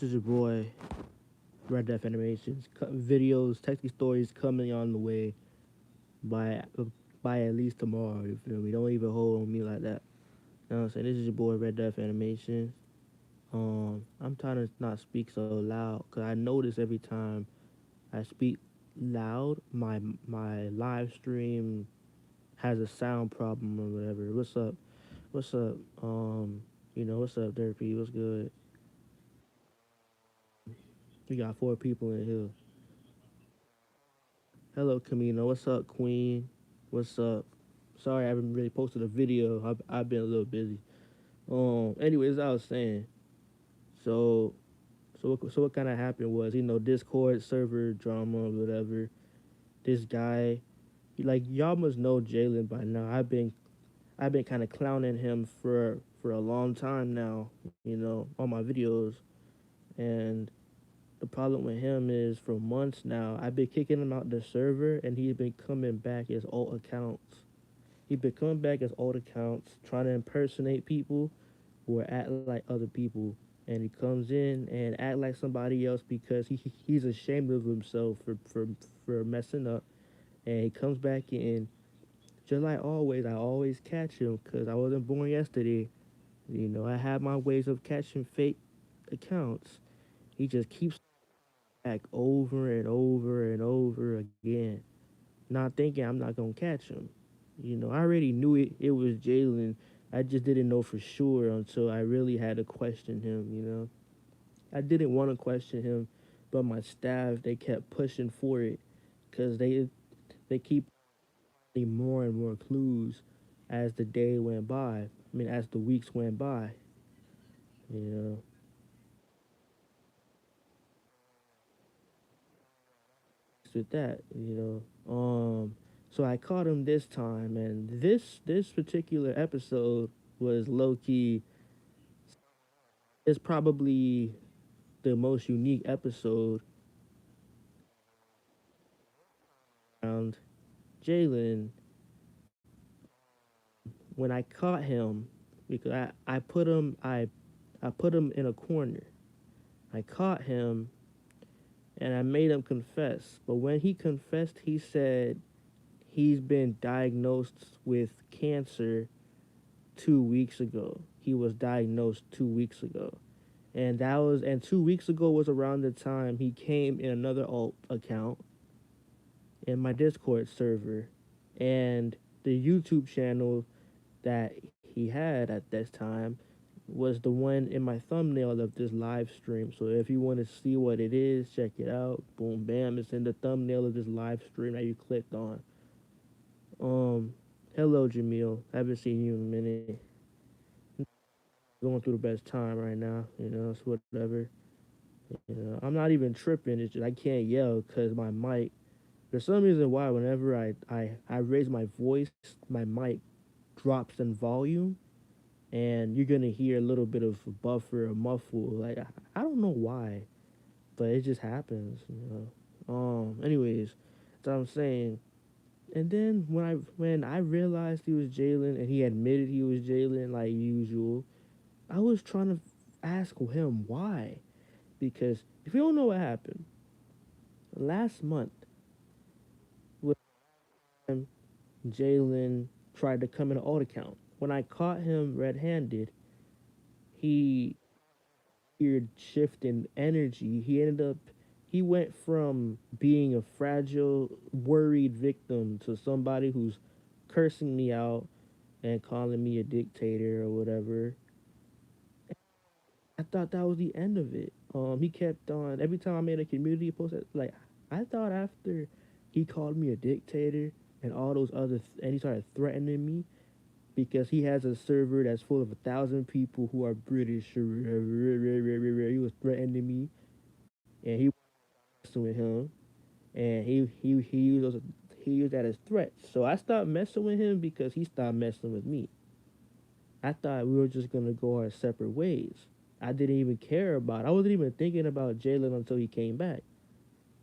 This is your boy, Red Death Animations. Videos, technical stories coming on the way by by at least tomorrow. You feel me? Don't even hold on me like that. You know what I'm saying? This is your boy, Red Death Animations. I'm trying to not speak so loud because I notice every time I speak loud, my live stream has a sound problem or whatever. What's up? What's up? What's up, Derpy? What's good? We got four people in here. Hello, Camino. What's up, Queen? What's up? Sorry, I haven't really posted a video. I've been a little busy. Anyways, I was saying. So, what kind of happened was, Discord server drama, or whatever. This guy, y'all must know Jaylen by now. I've been kind of clowning him for a long time now. On my videos, and the problem with him is for months now, I've been kicking him out the server, and he's been coming back as old accounts. He's been coming back as old accounts, trying to impersonate people or act like other people. And he comes in and act like somebody else because he's ashamed of himself for messing up. And he comes back in, just like always. I always catch him because I wasn't born yesterday. I have my ways of catching fake accounts. He just keeps back over and over and over again, not thinking I'm not gonna catch him. I already knew it was Jaylen. I just didn't know for sure until I really had to question him. I didn't want to question him, but my staff, they kept pushing for it because they keep getting more and more clues as the day went by. I mean, as the weeks went by. You know, with that. So I caught him this time, and this particular episode was low key. It's probably the most unique episode around Jaylen when I caught him because I put him in a corner. I caught him and I made him confess. But when he confessed, he said he's been diagnosed with cancer 2 weeks ago. He was diagnosed 2 weeks ago. And 2 weeks ago was around the time he came in another alt account in my Discord server. And the YouTube channel that he had at this time was the one in my thumbnail of this live stream. So if you want to see what it is, check it out. Boom, bam, it's in the thumbnail of this live stream that you clicked on. Hello, Jamil. Haven't seen you in a minute. Going through the best time right now. It's whatever. I'm not even tripping. It's just I can't yell because my mic. There's some reason why whenever I raise my voice, my mic drops in volume, and you're gonna hear a little bit of buffer or muffle. Like I don't know why, but it just happens. Anyways, that's what I'm saying. And then when I realized he was Jaylen and he admitted he was Jaylen like usual, I was trying to ask him why. Because if you don't know what happened, last month when Jaylen tried to come in an alt account, when I caught him red handed, he weird shift in energy. He went from being a fragile, worried victim to somebody who's cursing me out and calling me a dictator or whatever. I thought that was the end of it. He kept on every time I made a community post. Like I thought after he called me a dictator and all those and he started threatening me because he has a server that's full of 1,000 people who are British. He was threatening me, and he was messing with him, and he used that as threats. So I stopped messing with him because he stopped messing with me. I thought we were just gonna go our separate ways. I didn't even care about. I wasn't even thinking about Jaylen until he came back.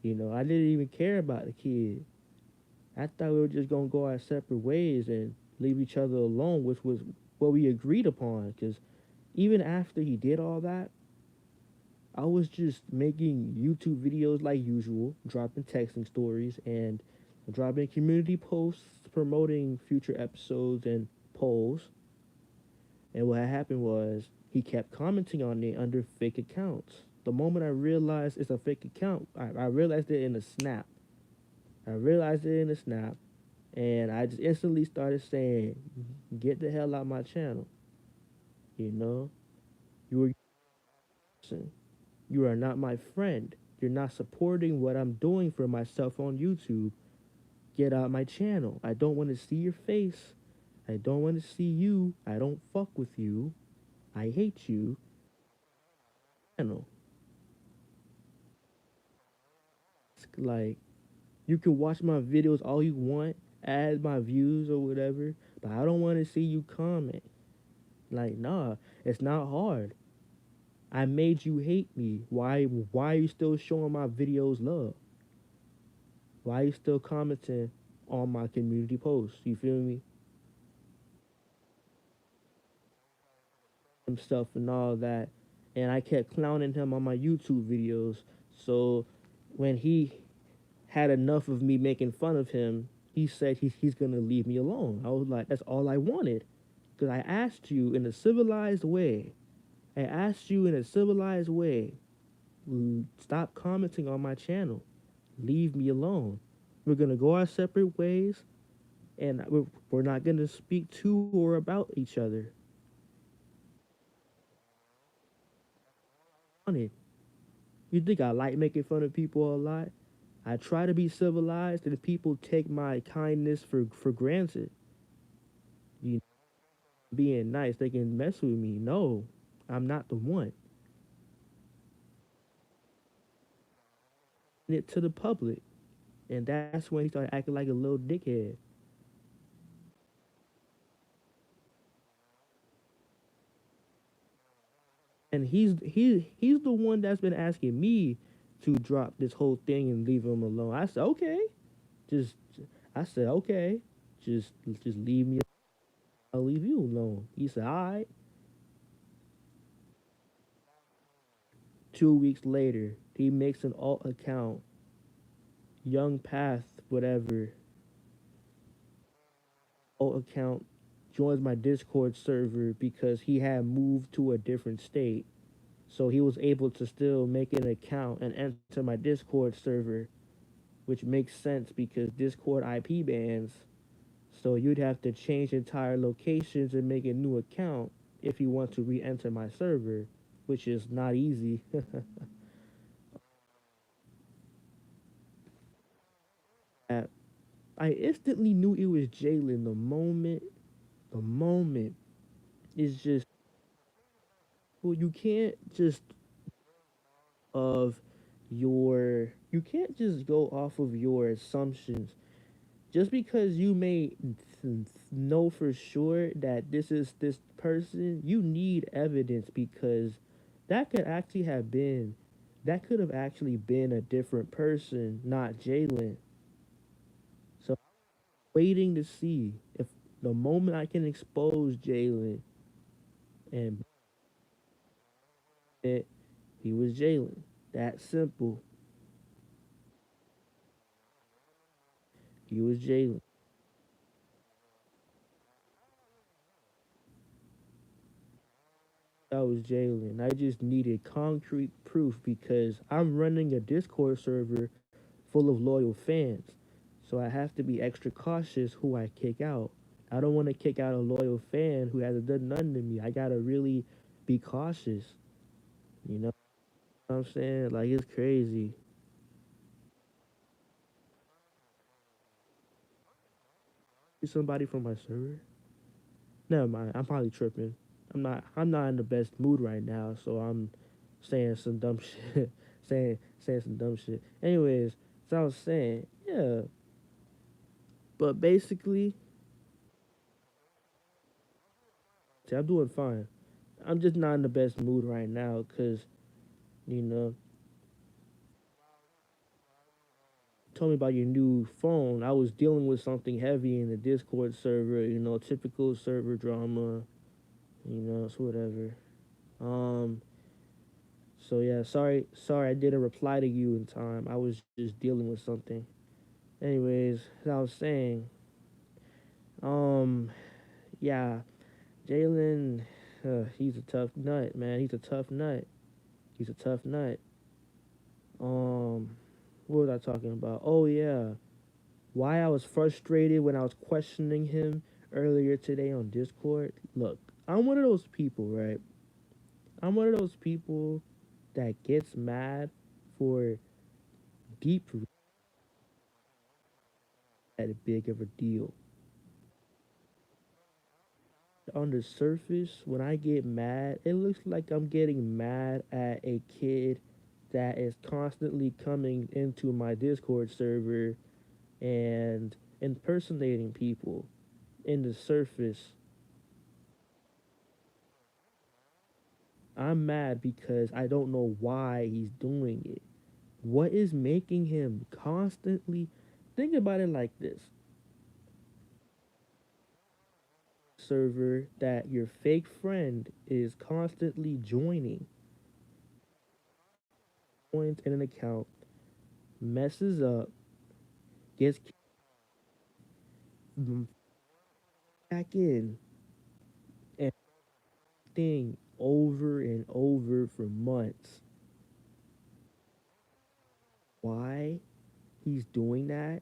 I didn't even care about the kid. I thought we were just gonna go our separate ways and leave each other alone, which was what we agreed upon. Because even after he did all that, I was just making YouTube videos like usual, dropping texting stories and dropping community posts promoting future episodes and polls. And what happened was he kept commenting on it under fake accounts. The moment I realized it's a fake account, I realized it in a snap. I realized it in a snap, and I just instantly started saying, "Get the hell out my channel." You know, you are you are not my friend. You're not supporting what I'm doing for myself on YouTube. Get out my channel. I don't want to see your face. I don't want to see you. I don't fuck with you. I hate you. Channel. It's like you can watch my videos all you want, add my views or whatever, but I don't want to see you comment. Like, nah, it's not hard. I made you hate me. Why are you still showing my videos love? Why are you still commenting on my community posts? You feel me? Himself and all that. And I kept clowning him on my YouTube videos. So when he had enough of me making fun of him, he said he's gonna leave me alone. I was like, that's all I wanted. Because I asked you in a civilized way. I asked you in a civilized way. Stop commenting on my channel. Leave me alone. We're gonna go our separate ways, and we're not gonna speak to or about each other. Funny. You think I like making fun of people a lot? I try to be civilized, and people take my kindness for granted. You being nice, they can mess with me. No, I'm not the one. It to the public, and that's when he started acting like a little dickhead. And he's the one that's been asking me to drop this whole thing and leave him alone. I said okay, just I said okay, just just leave me. I'll leave you alone. He said all right. 2 weeks later, he makes an alt account, Young Path, whatever alt account, joins my Discord server because he had moved to a different state. So he was able to still make an account and enter my Discord server, which makes sense because Discord IP bans. So you'd have to change entire locations and make a new account if you want to re-enter my server, which is not easy. I instantly knew it was Jaylen the moment. It's just, well, you can't just of you can't just go off of your assumptions. Just because you may know for sure that this is this person, you need evidence because that could actually have been, that could have actually been a different person, not Jaylen. So waiting to see if the moment I can expose Jaylen and it, he was Jaylen. That simple. He was Jaylen. That was Jaylen. I just needed concrete proof because I'm running a Discord server full of loyal fans. So I have to be extra cautious who I kick out. I don't want to kick out a loyal fan who hasn't done nothing to me. I gotta really be cautious. You know what I'm saying? Like it's crazy. Somebody from my server? Never mind. I'm probably tripping. I'm not in the best mood right now, so I'm saying some dumb shit. saying some dumb shit. Anyways, so I was saying, yeah. But basically, see, I'm doing fine. I'm just not in the best mood right now because, you know, told me about your new phone. I was dealing with something heavy in the Discord server, typical server drama, it's whatever. Um, So yeah, sorry I didn't reply to you in time. I was just dealing with something. Anyways, as I was saying, um, yeah, Jaylen, he's a tough nut, man. He's a tough nut. He's a tough nut. Um, what was I talking about? Oh yeah, why I was frustrated when I was questioning him earlier today on Discord. Look, I'm one of those people, right? I'm one of those people that gets mad for deep that big of a deal. On the surface, when I get mad, it looks like I'm getting mad at a kid that is constantly coming into my Discord server and impersonating people. In the surface, I'm mad because I don't know why he's doing it. What is making him constantly think about it like this? Server that your fake friend is constantly joins in an account, messes up, gets back in, and thing over and over for months. Why he's doing that?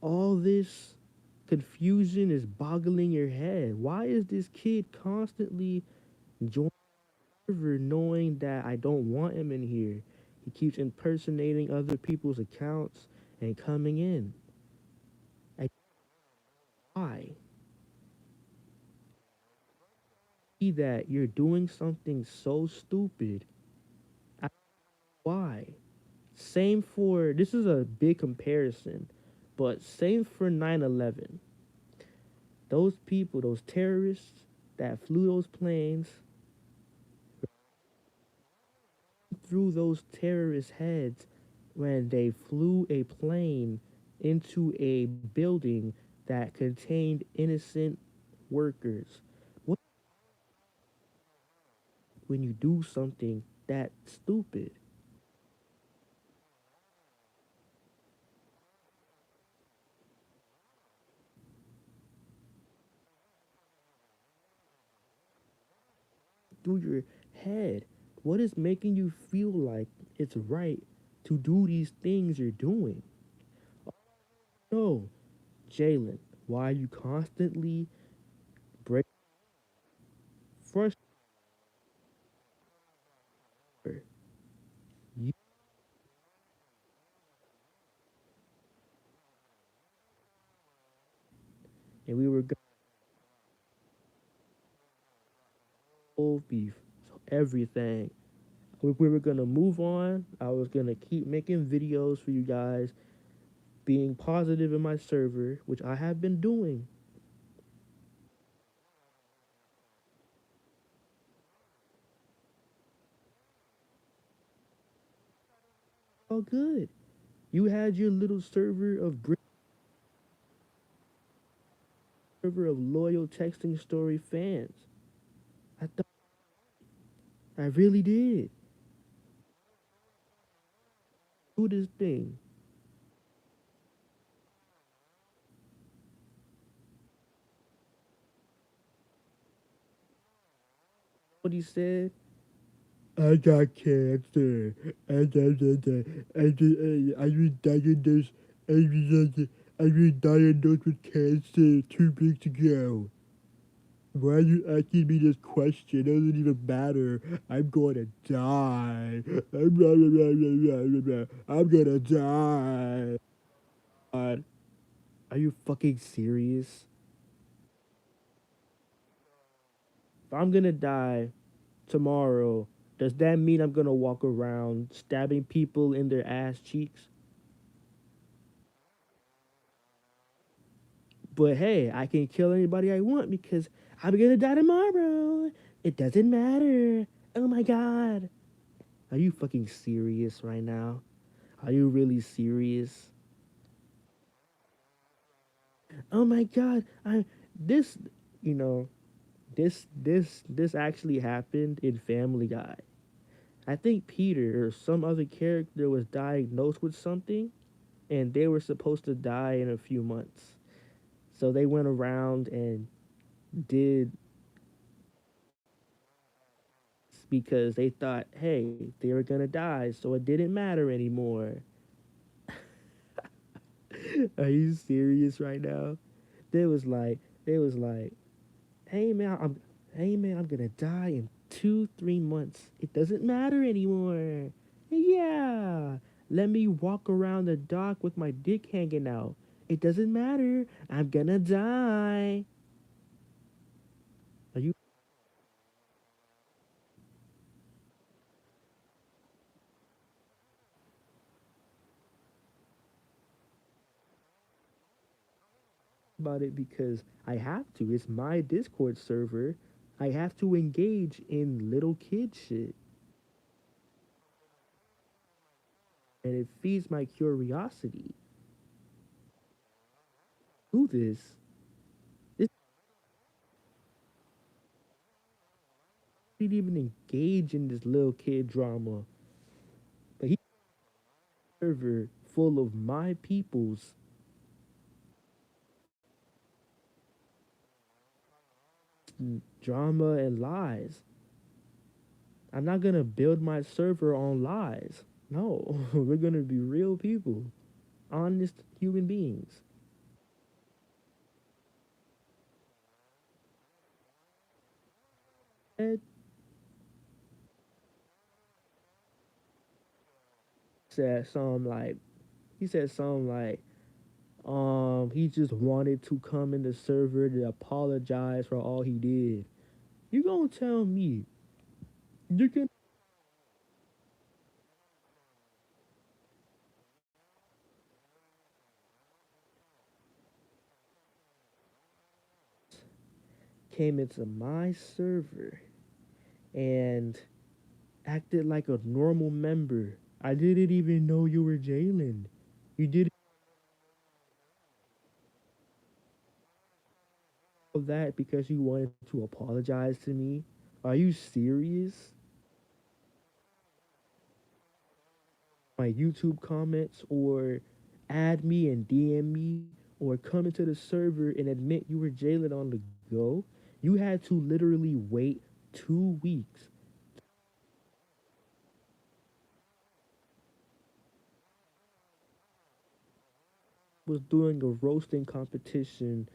All this confusion is boggling your head. Why is this kid constantly joining the server knowing that I don't want him in here? He keeps impersonating other people's accounts and coming in. I why? See that you're doing something so stupid. I, why? Same for this is a big comparison, but same for 9/11. Those people, those terrorists that flew those planes, through those terrorists' heads when they flew a plane into a building that contained innocent workers. What when you do something that stupid? Through your head, what is making you feel like it's right to do these things you're doing? No, Jaylen, why are you constantly break frustrated? You and we were going whole beef, so everything. We were gonna move on. I was gonna keep making videos for you guys, being positive in my server, which I have been doing. All good. You had your little server of loyal texting story fans. I thought I really did. Do this thing. What he said. I got cancer. I was diagnosed. I was diagnosed with cancer 2 weeks ago. Why are you asking me this question? It doesn't even matter. I'm gonna die. I'm gonna die. God, are you fucking serious? If I'm gonna die tomorrow, does that mean I'm gonna walk around stabbing people in their ass cheeks? But hey, I can kill anybody I want because I'm gonna die tomorrow. It doesn't matter. Oh my god. Are you fucking serious right now? Are you really serious? Oh my god. I this you know, This actually happened in Family Guy. I think Peter or some other character was diagnosed with something, and they were supposed to die in a few months. So they went around and did because they thought, hey, they were gonna die, so it didn't matter anymore. Are you serious right now? They was like, they was like, hey man, I'm gonna die in 2, 3 months. It doesn't matter anymore. Yeah, let me walk around the dock with my dick hanging out. It doesn't matter. I'm gonna die. Are you about it because I have to. It's my Discord server. I have to engage in little kid shit, and it feeds my curiosity. Do this. This didn't even engage in this little kid drama, but he server full of my people's drama and lies. I'm not gonna build my server on lies. No, we're gonna be real people, honest human beings. Ed said something like, he said something like, he just wanted to come in the server to apologize for all he did. You gonna tell me you can came into my server and acted like a normal member. I didn't even know you were Jaylen. You did all that because you wanted to apologize to me? Are you serious? My YouTube comments or add me and DM me or come into the server and admit you were Jaylen on the go? You had to literally wait 2 weeks. Was doing a roasting competition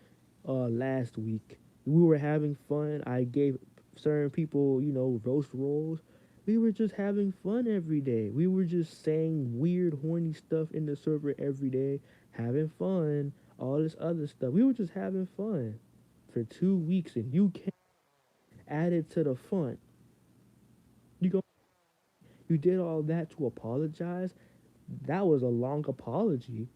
last week. We were having fun. I gave certain people, roast rolls. We were just having fun every day. We were just saying weird, horny stuff in the server every day, having fun, all this other stuff. We were just having fun for 2 weeks, and you can add it to the fun. You go, you did all that to apologize. That was a long apology.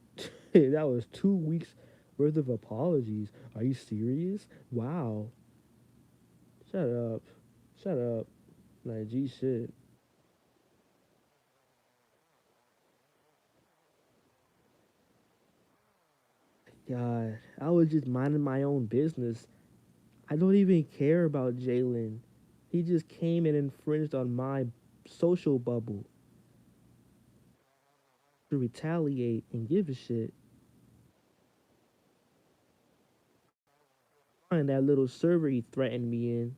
That was 2 weeks worth of apologies. Are you serious? Wow. Shut up. Shut up. Like, G shit. God, I was just minding my own business. I don't even care about Jaylen. He just came and infringed on my social bubble to retaliate and give a shit. Find that little server he threatened me in.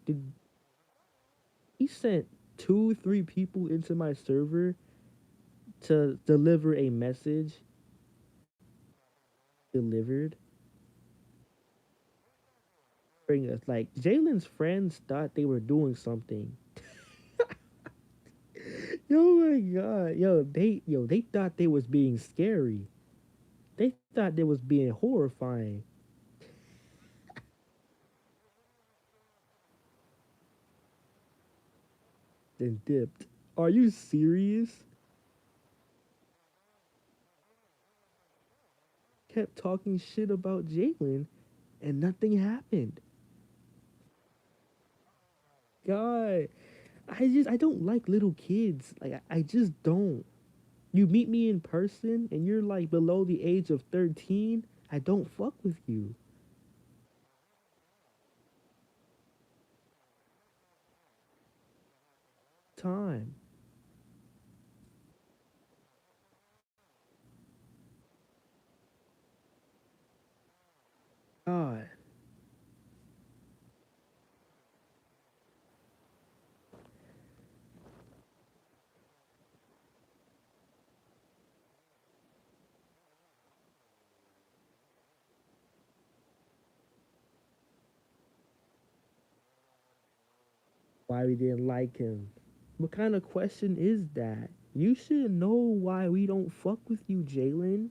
Did he sent 2, 3 people into my server to deliver a message delivered? Bring us like Jaylen's friends thought they were doing something. Oh my god, they thought they was being scary. They thought they was being horrifying. Then dipped. Are you serious? Kept talking shit about Jaylen, and nothing happened. God, I don't like little kids. Like I just don't. You meet me in person and you're like below the age of 13. I don't fuck with you. time. God, why we didn't like him. What kind of question is that? You should know why we don't fuck with you, Jaylen.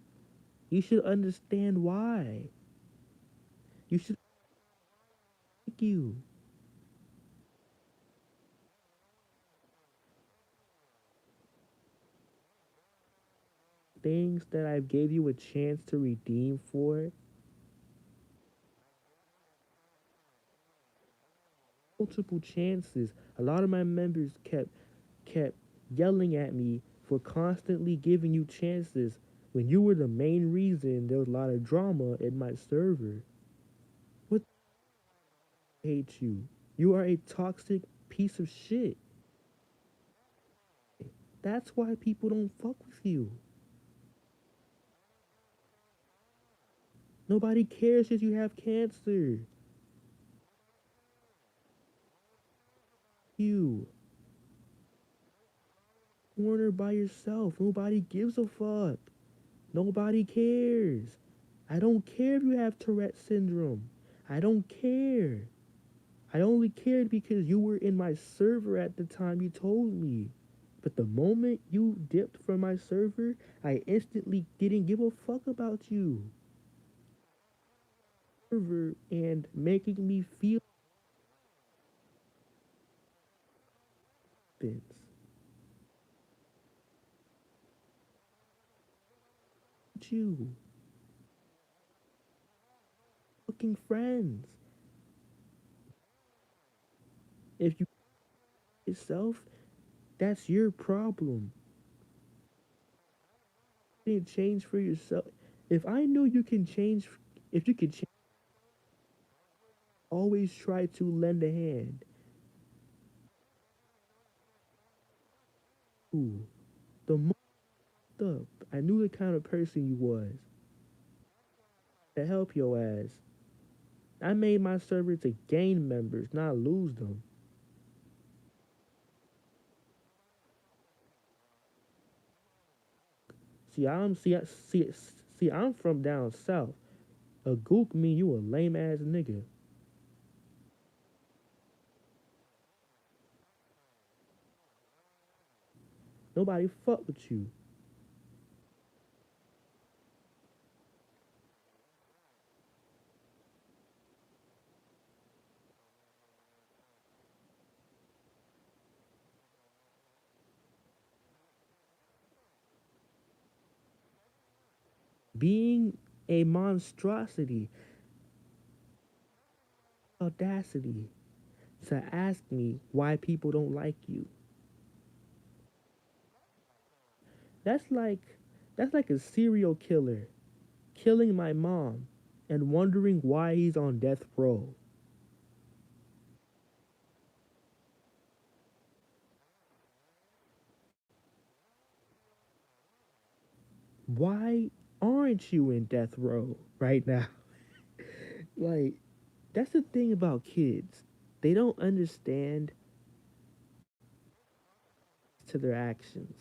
You should understand why. You should like you. Things that I gave you a chance to redeem for, multiple chances. A lot of my members kept yelling at me for constantly giving you chances when you were the main reason there was a lot of drama in my server. What hate you? You are a toxic piece of shit. That's why people don't fuck with you. Nobody cares if you have cancer. You corner by yourself. Nobody gives a fuck. Nobody cares. I don't care if you have Tourette syndrome. I don't care. I only cared because you were in my server at the time you told me. But the moment you dipped from my server, I instantly didn't give a fuck about you. Server and making me feel things. You fucking friends. If you yourself, that's your problem. You didn't change for yourself. If I knew you can change, if you could change, always try to lend a hand. Ooh, the up. I knew the kind of person you was to help your ass. I made my server to gain members, not lose them. See, I'm from down south. A gook mean you a lame ass nigga. Nobody fuck with you. Being a monstrosity, audacity to ask me why people don't like you. That's like that's like a serial killer killing my mom and wondering why he's on death row. Why aren't you in death row right now? Like, that's the thing about kids. They don't understand to their actions.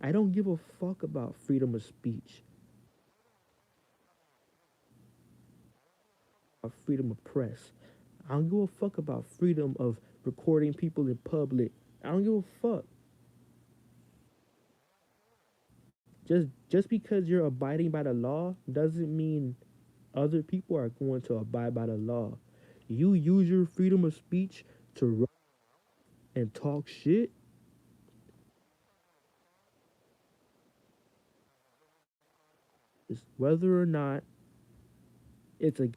I don't give a fuck about freedom of speech, or freedom of press. I don't give a fuck about freedom of recording people in public. I don't give a fuck. Just because you're abiding by the law doesn't mean other people are going to abide by the law. You use your freedom of speech to run and talk shit, whether or not it's a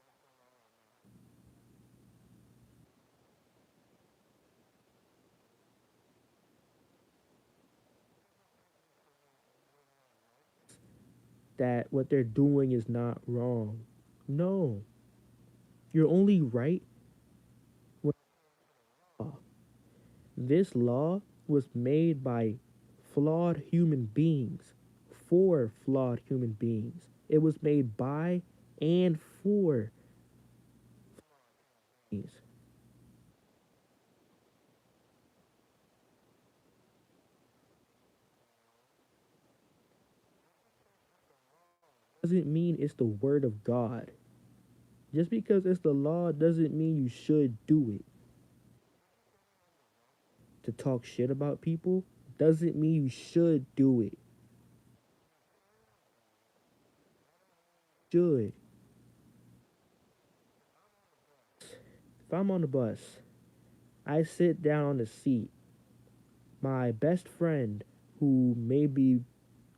that what they're doing is not wrong. No, You're only right when this law was made by flawed human beings for flawed human beings. It was made by and for these. Doesn't mean it's the word of God. Just because it's the law doesn't mean you should do it. To talk shit about people doesn't mean you should do it. Should. If I'm on the bus, I sit down on the seat. My best friend, who may be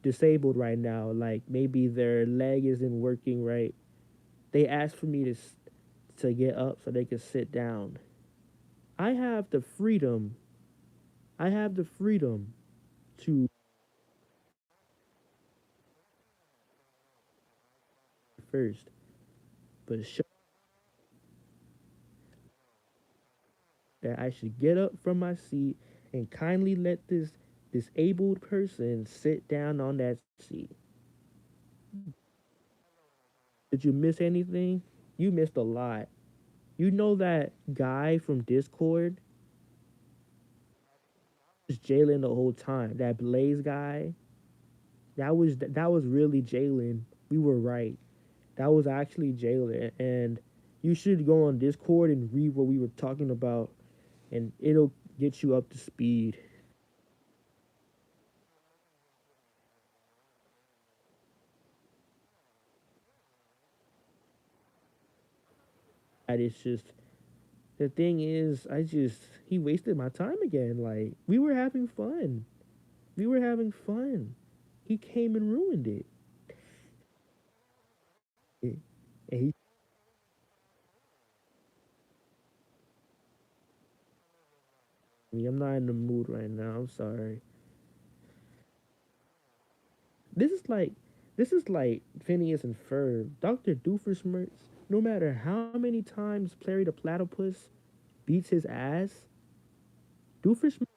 disabled right now, like maybe their leg isn't working right, they ask for me to get up so they can sit down. I have the freedom. I have the freedom to first, but show that I should get up from my seat and kindly let this disabled person sit down on that seat. Did you miss anything? You missed a lot. You know that guy from Discord was Jaylen the whole time. That Blaze guy, that was really Jaylen. We were right. That was actually Jaylen, and you should go on Discord and read what we were talking about, and it'll get you up to speed. And it's just the thing is, he wasted my time again. Like we were having fun. We were having fun. He came and ruined it. And he, I'm not in the mood right now. I'm sorry. This is like this is like Phineas and Ferb. Dr. Doofenshmirtz, no matter how many times Larry the Platypus beats his ass, Doofenshmirtz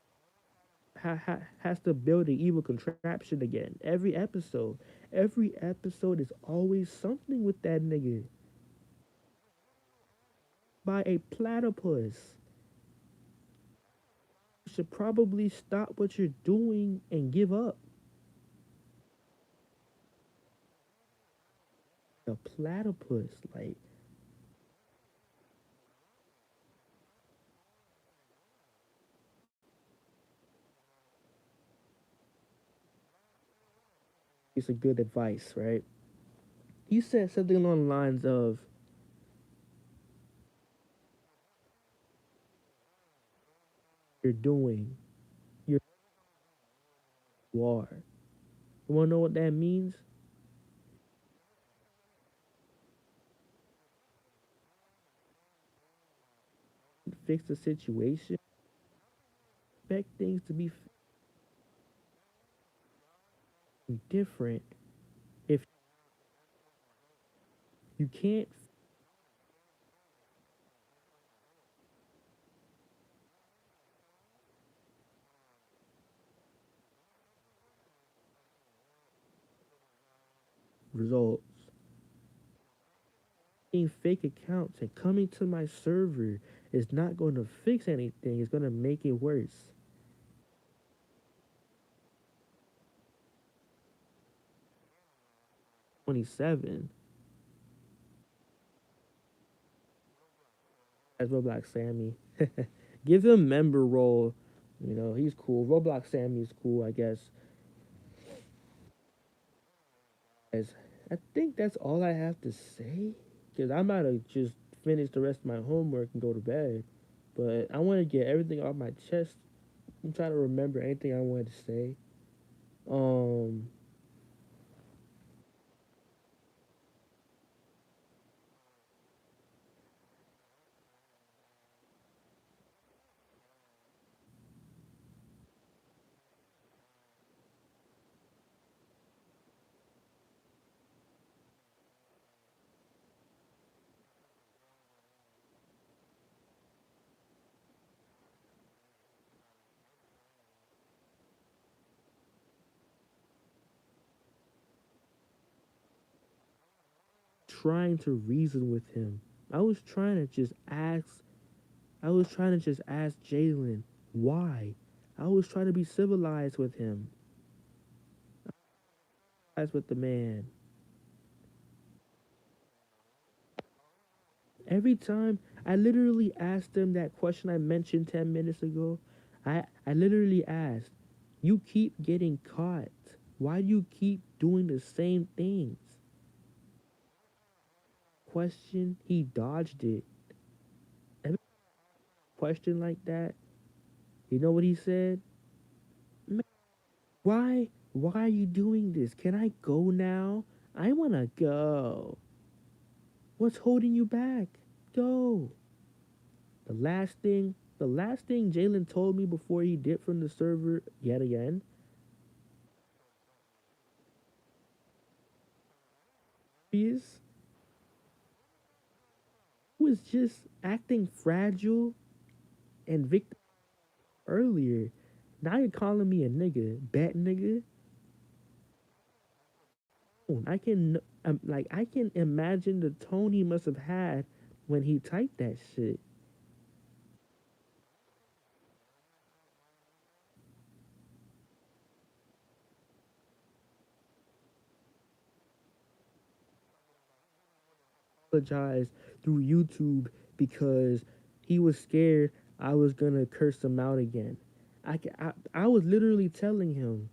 has to build an evil contraption again. Every episode is always something with that nigga. By a platypus. You should probably stop what you're doing and give up. A platypus, like it's a good advice, right? He said something along the lines of you're doing, you're you are. You wanna know what that means? Fix the situation, expect things to be different. If you can't results, being fake accounts and coming to my server is not going to fix anything. It's going to make it worse. 27 as Roblox Sammy. Give him member role. You know, he's cool. Roblox Sammy is cool, I guess. As I think that's all I have to say. Because I'm about to just finish the rest of my homework and go to bed. But I want to get everything off my chest. I'm trying to remember anything I wanted to say. Um, trying to reason with him. I was trying to just ask. I was trying to just ask Jaylen why. I was trying to be civilized with him. As with the man. Every time I literally asked him that question I mentioned 10 minutes ago, I literally asked, "You keep getting caught. Why do you keep doing the same things?" Question, he dodged it. Every question like that, you know what he said? "Man, why are you doing this? Can I go now? I wanna go. What's holding you back? Go." The last thing Jaylen told me before he dipped from the server yet again is was just acting fragile and victim earlier. Now you're calling me a nigga, bat nigga. I can imagine the tone he must have had when he typed that shit. Apologize through YouTube because he was scared I was gonna curse him out again. I was literally telling him,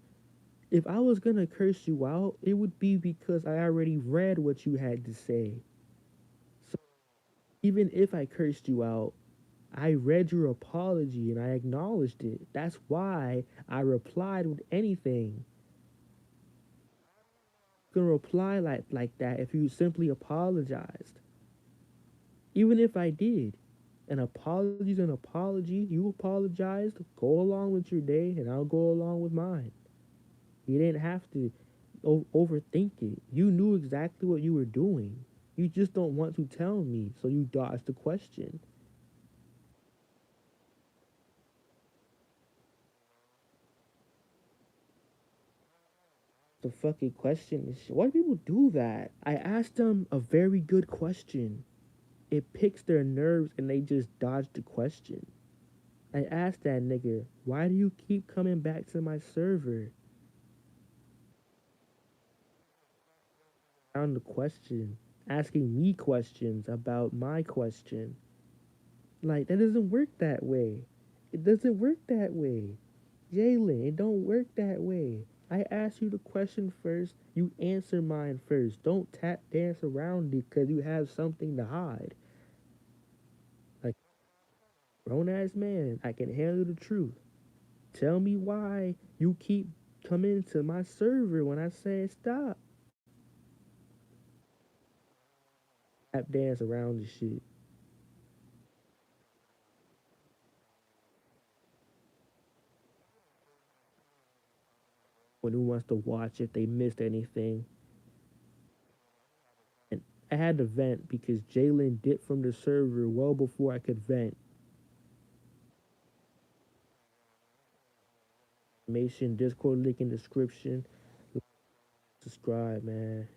if I was gonna curse you out, it would be because I already read what you had to say. So even if I cursed you out, I read your apology and I acknowledged it. That's why I replied with anything. I'm gonna reply like that if you simply apologized. Even if I did. An apology's an apology. You apologized. Go along with your day and I'll go along with mine. You didn't have to overthink it. You knew exactly what you were doing. You just don't want to tell me, so you dodged the question. The fucking question is, why do people do that? I asked them a very good question. It picks their nerves and they just dodge the question. I asked that nigga, why do you keep coming back to my server? Found the question, asking me questions about my question. Like, that doesn't work that way. It doesn't work that way. Jaylen, it don't work that way. I ask you the question first, you answer mine first. Don't tap dance around it because you have something to hide. Like, grown ass man, I can handle the truth. Tell me why you keep coming to my server when I say stop. Tap dance around the shit. When who wants to watch if they missed anything. And I had to vent because Jaylen dipped from the server well before I could vent. Information, Discord link in description. Subscribe, man.